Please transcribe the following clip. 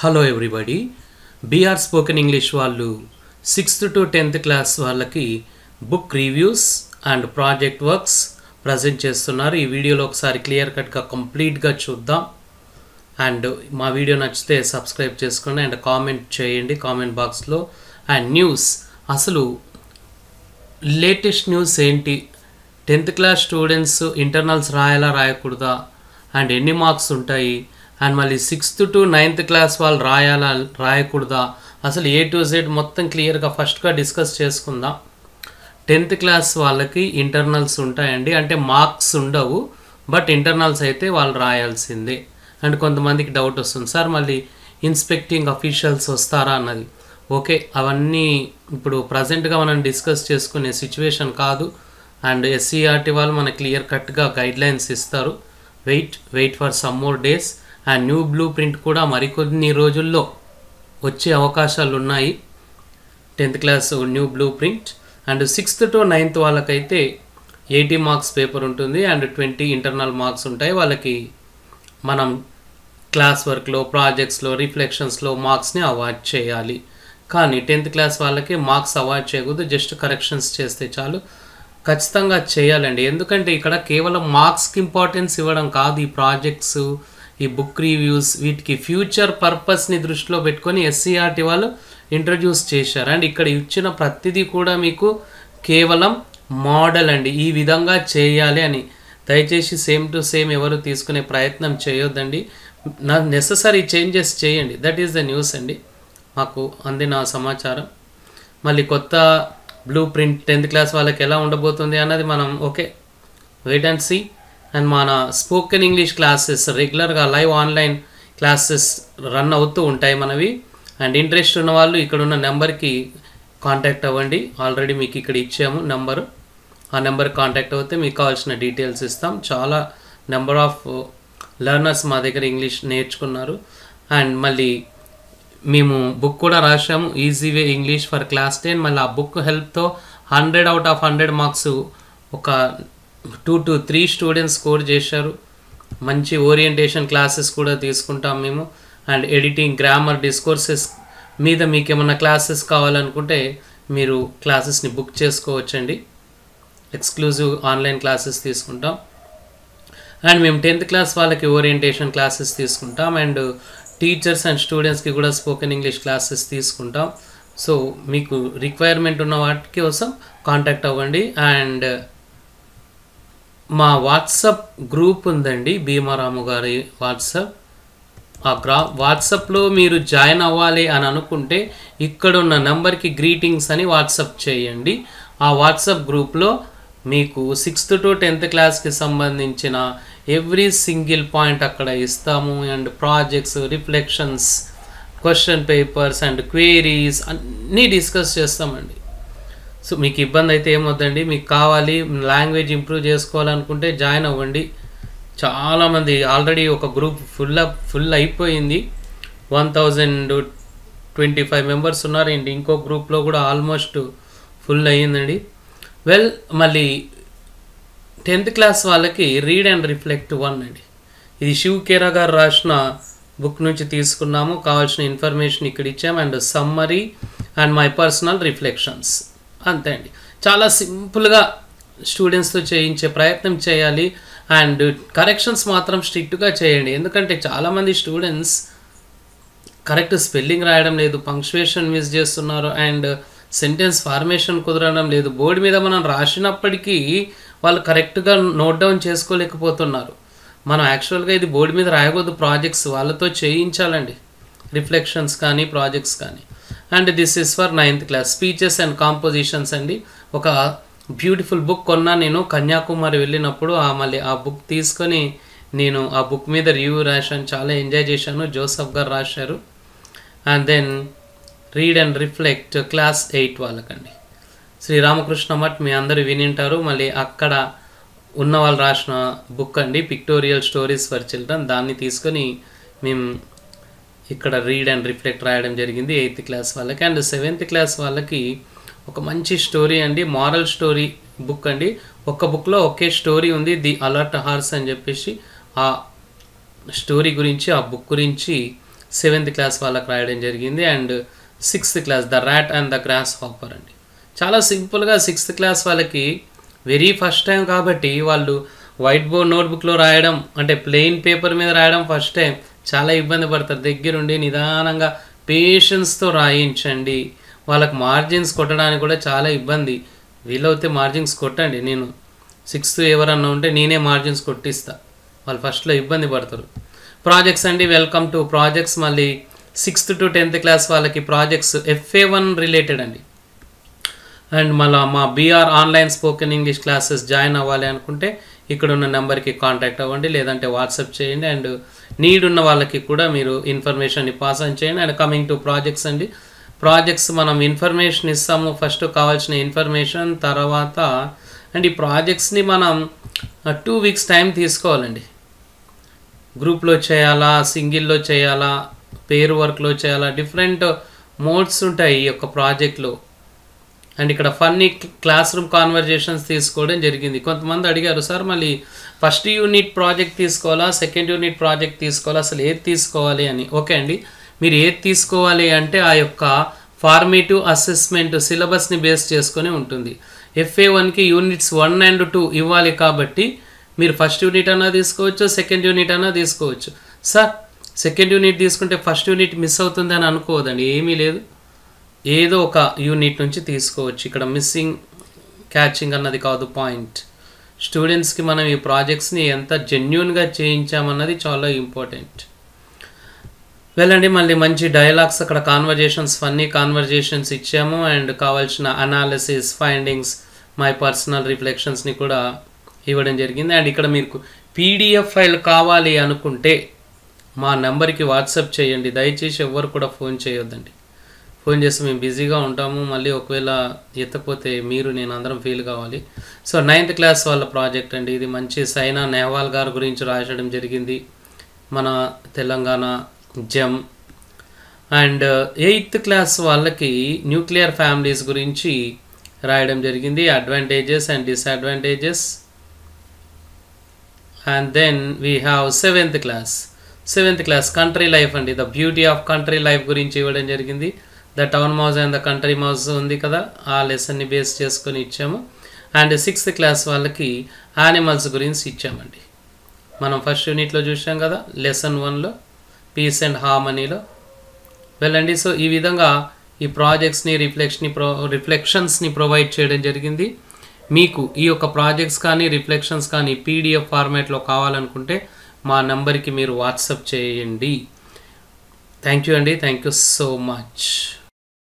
Hello everybody. BR spoken English వాళ్ళు 6th to 10th class వాళ్ళకి book reviews and project works present చేస్తున్నారు. ఈ వీడియోలో ఒకసారి క్లియర్ కట్గా కంప్లీట్గా చూద్దాం. అండ్ మా వీడియో నచ్చితే సబ్స్క్రైబ్ చేసుకోండి అండ్ కామెంట్ చేయండి కామెంట్ బాక్స్లో. అండ్ న్యూస్, అసలు లేటెస్ట్ న్యూస్ ఏంటి, 10th క్లాస్ స్టూడెంట్స్ ఇంటర్నల్స్ రాయాలా రాయకూడదా, అండ్ ఎన్ని మార్క్స్ ఉంటాయి, అండ్ మళ్ళీ 6th to 9th క్లాస్ వాళ్ళు రాయాలా రాయకూడదా, అసలు A to Z మొత్తం క్లియర్గా ఫస్ట్గా డిస్కస్ చేసుకుందాం. 10th క్లాస్ వాళ్ళకి ఇంటర్నల్స్ ఉంటాయండి, అంటే మార్క్స్ ఉండవు, బట్ ఇంటర్నల్స్ అయితే వాళ్ళు రాయాల్సిందే. అండ్ కొంతమందికి డౌట్ వస్తుంది, సార్ మళ్ళీ ఇన్స్పెక్టింగ్ అఫీషియల్స్ వస్తారా అన్నది. ఓకే, అవన్నీ ఇప్పుడు ప్రజెంట్గా మనం డిస్కస్ చేసుకునే సిచ్యువేషన్ కాదు. అండ్ SCERT వాళ్ళు మనకు క్లియర్ కట్గా గైడ్లైన్స్ ఇస్తారు. Wait for some more days. And new blueprint కూడా మరికొన్ని రోజుల్లో వచ్చే అవకాశాలు ఉన్నాయి. 10th class new blueprint. And 6th to 9th వాళ్ళకైతే 80 మార్క్స్ పేపర్ ఉంటుంది అండ్ 20 ఇంటర్నల్ మార్క్స్ ఉంటాయి. వాళ్ళకి మనం క్లాస్ వర్క్లో, ప్రాజెక్ట్స్లో, రిఫ్లెక్షన్స్లో మార్క్స్ని అవాయిడ్ చేయాలి. కానీ 10th క్లాస్ వాళ్ళకి మార్క్స్ అవాయిడ్ చేయకూడదు, జస్ట్ కరెక్షన్స్ చేస్తే చాలు. ఖచ్చితంగా చేయాలండి, ఎందుకంటే ఇక్కడ కేవలం మార్క్స్కి ఇంపార్టెన్స్ ఇవ్వడం కాదు. ఈ ప్రాజెక్ట్స్, ఈ బుక్ రివ్యూస్, వీటికి ఫ్యూచర్ పర్పస్ని దృష్టిలో పెట్టుకొని SCERT వాళ్ళు ఇంట్రడ్యూస్ చేశారు. అండ్ ఇక్కడ ఇచ్చిన ప్రతిదీ కూడా మీకు కేవలం మోడల్ అండి, ఈ విధంగా చేయాలి అని. దయచేసి సేమ్ టు సేమ్ ఎవరు తీసుకునే ప్రయత్నం చేయొద్దండి. నెససరీ చేంజెస్ చేయండి. దట్ ఈస్ ద న్యూస్ అండి, మాకు అందిన సమాచారం. మళ్ళీ కొత్త బ్లూ ప్రింట్ 10th క్లాస్ వాళ్ళకి ఎలా ఉండబోతుంది అన్నది మనం వెయిట్ అండ్ సీ. అండ్ మన స్పోకెన్ ఇంగ్లీష్ క్లాసెస్ రెగ్యులర్గా లైవ్ ఆన్లైన్ క్లాసెస్ రన్ అవుతూ ఉంటాయి మనవి. అండ్ ఇంట్రెస్ట్ ఉన్న వాళ్ళు ఇక్కడ ఉన్న నెంబర్కి కాంటాక్ట్ అవ్వండి. ఆల్రెడీ మీకు ఇక్కడ ఇచ్చాము నెంబరు. ఆ నెంబర్కి కాంటాక్ట్ అవుతే మీకు కావాల్సిన డీటెయిల్స్ ఇస్తాం. చాలా నెంబర్ ఆఫ్ లెర్నర్స్ మా దగ్గర ఇంగ్లీష్ నేర్చుకున్నారు. అండ్ మళ్ళీ మేము బుక్ కూడా రాసాము, easy way English for class 10. మళ్ళీ ఆ బుక్ హెల్ప్తో 100 out of 100 మార్క్స్ ఒక 2 to 3 స్టూడెంట్స్ స్కోర్ చేశారు. మంచి ఓరియంటేషన్ క్లాసెస్ కూడా తీసుకుంటాం మేము. అండ్ ఎడిటింగ్, గ్రామర్, డిస్కోర్సెస్ మీద మీకు ఏమన్నా క్లాసెస్ కావాలనుకుంటే మీరు క్లాసెస్ని బుక్ చేసుకోవచ్చండి. ఎక్స్క్లూజివ్ ఆన్లైన్ క్లాసెస్ తీసుకుంటాం. అండ్ మేము 10th క్లాస్ వాళ్ళకి ఓరియంటేషన్ క్లాసెస్ తీసుకుంటాం. అండ్ టీచర్స్ అండ్ స్టూడెంట్స్కి కూడా స్పోకెన్ ఇంగ్లీష్ క్లాసెస్ తీసుకుంటాం. సో మీకు రిక్వైర్మెంట్ ఉన్న వాటి కోసం కాంటాక్ట్ అవ్వండి. అండ్ మా వాట్సాప్ గ్రూప్ ఉందండి, భీమారాము గారి వాట్సాప్. ఆ వాట్సాప్లో మీరు జాయిన్ అవ్వాలి అని అనుకుంటే ఇక్కడున్న నెంబర్కి గ్రీటింగ్స్ అని వాట్సాప్ చేయండి. ఆ వాట్సాప్ గ్రూప్లో మీకు 6th to 10th క్లాస్కి సంబంధించిన ఎవ్రీ సింగిల్ పాయింట్ అక్కడ ఇస్తాము. And projects, reflections, question papers and queries అన్నీ డిస్కస్ చేస్తామండి. సో మీకు ఇబ్బంది అయితే ఏమొద్దండి, మీకు కావాలి లాంగ్వేజ్ ఇంప్రూవ్ చేసుకోవాలనుకుంటే జాయిన్ అవ్వండి. చాలామంది ఆల్రెడీ ఒక గ్రూప్ ఫుల్ అయిపోయింది. 1025 మెంబర్స్ ఉన్నారు. అండ్ ఇంకో గ్రూప్లో కూడా ఆల్మోస్ట్ ఫుల్ అయ్యిందండి. మళ్ళీ 10th క్లాస్ వాళ్ళకి రీడ్ అండ్ రిఫ్లెక్ట్ 1 అండి. ఇది శివ్ కేరా గారు రాసిన బుక్ నుంచి తీసుకున్నాము. కావాల్సిన ఇన్ఫర్మేషన్ ఇక్కడ ఇచ్చాము. And summary and my personal reflections, అంతే అండి. చాలా సింపుల్గా స్టూడెంట్స్తో చేయించే ప్రయత్నం చేయాలి. అండ్ కరెక్షన్స్ మాత్రం స్ట్రిక్ట్గా చేయండి, ఎందుకంటే చాలామంది స్టూడెంట్స్ కరెక్ట్ స్పెల్లింగ్ రాయడం లేదు, పంక్చువేషన్ మిస్ చేస్తున్నారు, అండ్ సెంటెన్స్ ఫార్మేషన్ కుదరడం లేదు. బోర్డు మీద మనం రాసినప్పటికీ వాళ్ళు కరెక్ట్గా నోట్ డౌన్ చేసుకోలేకపోతున్నారు. మనం యాక్చువల్గా ఇది బోర్డు మీద రాయకూడదు, ప్రాజెక్ట్స్ వాళ్ళతో చేయించాలండి, రిఫ్లెక్షన్స్ కానీ ప్రాజెక్ట్స్ కానీ. And this is for 9th class speeches and compositions అండి. ఒక బ్యూటిఫుల్ బుక్ కొన్నా నేను కన్యాకుమారి వెళ్ళినప్పుడు. మళ్ళీ ఆ బుక్ తీసుకొని నేను ఆ బుక్ మీద రివ్యూ రాశాను, చాలా ఎంజాయ్ చేశాను. జోసఫ్ గారు రాశారు. And then read and reflect class 8 వాళ్ళకండి. శ్రీరామకృష్ణ మఠ్ మీ అందరూ వినింటారు. మళ్ళీ అక్కడ ఉన్న వాళ్ళు రాసిన బుక్ అండి, పిక్టోరియల్ స్టోరీస్ ఫర్ చిల్డ్రన్. దాన్ని తీసుకొని మేము ఇక్కడ రీడ్ అండ్ రిఫ్లెక్ట్ రాయడం జరిగింది 8th క్లాస్ వాళ్ళకి. అండ్ 7th క్లాస్ వాళ్ళకి ఒక మంచి స్టోరీ అండి, మారల్ స్టోరీ బుక్ అండి. ఒక బుక్లో ఒకే స్టోరీ ఉంది, ది అలర్ట్ హార్స్ అని చెప్పేసి. ఆ స్టోరీ గురించి, ఆ బుక్ గురించి 7th క్లాస్ వాళ్ళకి రాయడం జరిగింది. And 6th class the rat and the grasshopper అండి. చాలా సింపుల్గా 6th క్లాస్ వాళ్ళకి వెరీ ఫస్ట్ టైం కాబట్టి వాళ్ళు వైట్ బోర్డ్ నోట్బుక్లో రాయడం అంటే ప్లెయిన్ పేపర్ మీద రాయడం ఫస్ట్ టైం చాలా ఇబ్బంది పడతారు. దగ్గరుండి నిదానంగా పేషెన్స్తో రాయించండి. వాళ్ళకి మార్జిన్స్ కొట్టడానికి కూడా చాలా ఇబ్బంది. వీలైతే మార్జిన్స్ కొట్టండి. నేను 6th ఎవరన్నా ఉంటే నేనే మార్జిన్స్ కొట్టిస్తా. వాళ్ళు ఫస్ట్లో ఇబ్బంది పడతారు. ప్రాజెక్ట్స్ అండి, వెల్కమ్ టు ప్రాజెక్ట్స్. మళ్ళీ 6th to 10th క్లాస్ వాళ్ళకి ప్రాజెక్ట్స్ FA1 రిలేటెడ్ అండి. అండ్ మళ్ళీ మా BR online spoken English classes join అవ్వాలి అనుకుంటే ఇక్కడ ఉన్న నెంబర్కి కాంటాక్ట్ అవ్వండి, లేదంటే వాట్సాప్ చేయండి. అండ్ నీడ్ ఉన్న వాళ్ళకి కూడా మీరు ఇన్ఫర్మేషన్ని పాస్ ఆన్ చేయండి. అండ్ కమింగ్ టు ప్రాజెక్ట్స్ అండి, ప్రాజెక్ట్స్ మనం ఇన్ఫర్మేషన్ ఇస్తాము. ఫస్ట్ కావాల్సిన ఇన్ఫర్మేషన్ తర్వాత అండ్ ఈ ప్రాజెక్ట్స్ని మనం 2 weeks టైం తీసుకోవాలండి. గ్రూప్లో చేయాలా, సింగిల్లో చేయాలా, పేర్ వర్క్లో చేయాలా, డిఫరెంట్ మోడ్స్ ఉంటాయి ఈ యొక్క ప్రాజెక్ట్లో. అండ్ ఇక్కడ ఫన్నీ క్లాస్ రూమ్ కాన్వర్జేషన్స్ తీసుకోవడం జరిగింది. కొంతమంది అడిగారు, సార్ మళ్ళీ ఫస్ట్ యూనిట్ ప్రాజెక్ట్ తీసుకోవాలా, సెకండ్ యూనిట్ ప్రాజెక్ట్ తీసుకోవాలా, అసలు ఏది తీసుకోవాలి అని. ఓకే అండి, మీరు ఏది తీసుకోవాలి అంటే ఆ యొక్క ఫార్మేటివ్ అసెస్మెంట్ సిలబస్ని బేస్ చేసుకొని ఉంటుంది. FA1కి యూనిట్స్ 1 and 2 ఇవ్వాలి కాబట్టి మీరు ఫస్ట్ యూనిట్ అన్నా తీసుకోవచ్చు, సెకండ్ యూనిట్ అన్నా తీసుకోవచ్చు. సార్ సెకండ్ యూనిట్ తీసుకుంటే ఫస్ట్ యూనిట్ మిస్ అవుతుంది అని అనుకోవద్దండి, ఏమీ లేదు. ఏదో ఒక యూనిట్ నుంచి తీసుకోవచ్చు. ఇక్కడ మిస్సింగ్ క్యాచింగ్ అన్నది కాదు పాయింట్. స్టూడెంట్స్కి మనం ఈ ప్రాజెక్ట్స్ని ఎంత జెన్యూన్గా చేయించామన్నది చాలా ఇంపార్టెంట్. వెళ్ళండి, మళ్ళీ మంచి డైలాగ్స్ అక్కడ కాన్వర్జేషన్స్, ఫన్నీ కాన్వర్జేషన్స్ ఇచ్చాము. అండ్ కావాల్సిన అనాలిసిస్, ఫైండింగ్స్, మై పర్సనల్ రిఫ్లెక్షన్స్ని కూడా ఇవ్వడం జరిగింది. అండ్ ఇక్కడ మీకు PDF ఫైల్ కావాలి అనుకుంటే మా నెంబర్కి వాట్సాప్ చేయండి. దయచేసి ఎవరు కూడా ఫోన్ చేయొద్దండి. ఫోన్ చేస్తే మేము బిజీగా ఉంటాము. మళ్ళీ ఒకవేళ ఎత్తకపోతే మీరు నేను అందరం ఫీల్ కావాలి. సో 9th క్లాస్ వాళ్ళ ప్రాజెక్ట్ అండి ఇది. మంచి సైనా నెహ్వాల్ గారి గురించి రాయడం జరిగింది, మన Telangana gem. And 8th class వాళ్ళకి న్యూక్లియర్ ఫ్యామిలీస్ గురించి రాయడం జరిగింది, advantages and disadvantages. And then we have 7th class country life అండి, the beauty of country life గురించి ఇవ్వడం జరిగింది. The town mouse and the country mouse ఉంది కదా, ఆ లెసన్ని బేస్ చేసుకొని ఇచ్చాము. అండ్ 6th క్లాస్ వాళ్ళకి యానిమల్స్ గురించి ఇచ్చామండి. మనం ఫస్ట్ యూనిట్లో చూసాం కదా, లెసన్ 1లో పీస్ అండ్ హార్మనీలో. వెళ్ళండి, సో ఈ విధంగా ఈ ప్రాజెక్ట్స్ని రిఫ్లెక్షన్స్ని ప్రొవైడ్ చేయడం జరిగింది. మీకు ఈ యొక్క ప్రాజెక్ట్స్ కానీ రిఫ్లెక్షన్స్ కానీ PDF ఫార్మాట్లో కావాలనుకుంటే మా నెంబర్కి మీరు వాట్సాప్ చేయండి. థ్యాంక్ యూ అండి, థ్యాంక్ యూ సో మచ్.